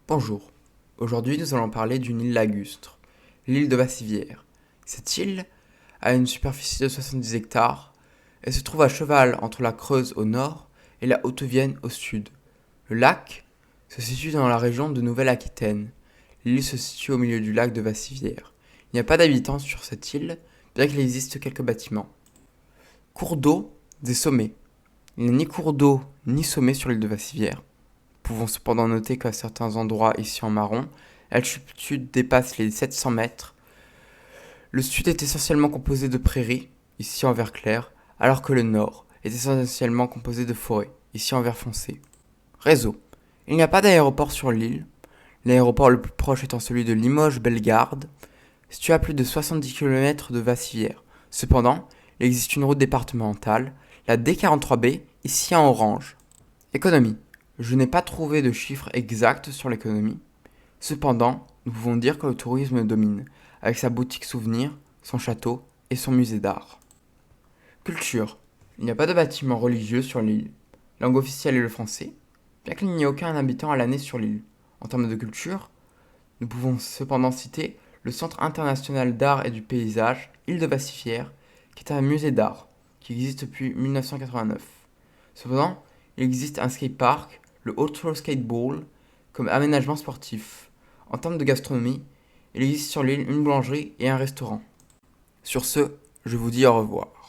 Bonjour, aujourd'hui nous allons parler d'une île lagustre, l'île de Bassivière. Cette île a une superficie de 70 hectares et se trouve à cheval entre la Creuse au nord et la Haute-Vienne au sud. Le lac se situe dans la région de Nouvelle-Aquitaine. L'île se situe au milieu du lac de Bassivière. Il n'y a pas d'habitants sur cette île, bien qu'il existe quelques bâtiments. Cours d'eau des sommets. Il n'y a ni cours d'eau ni sommet sur l'île de Bassivière. Pouvons cependant noter qu'à certains endroits ici en marron, l'altitude dépasse les 700 mètres. Le sud est essentiellement composé de prairies, ici en vert clair, alors que le nord est essentiellement composé de forêts, ici en vert foncé. Réseau. Il n'y a pas d'aéroport sur l'île, l'aéroport le plus proche étant celui de Limoges-Bellegarde, situé à plus de 70 km de Bassivière. Cependant, il existe une route départementale, la D43B, ici en orange. Économie. Je n'ai pas trouvé de chiffres exacts sur l'économie. Cependant, nous pouvons dire que le tourisme domine, avec sa boutique souvenir, son château et son musée d'art. Culture. Il n'y a pas de bâtiment religieux sur l'île. Langue officielle est le français, bien qu'il n'y ait aucun habitant à l'année sur l'île. En termes de culture, nous pouvons cependant citer le Centre international d'art et du paysage, Île de Bassivière, qui est un musée d'art, qui existe depuis 1989. Cependant, il existe un skatepark, le Ultra Skateball, comme aménagement sportif. En termes de gastronomie, il existe sur l'île une boulangerie et un restaurant. Sur ce, je vous dis au revoir.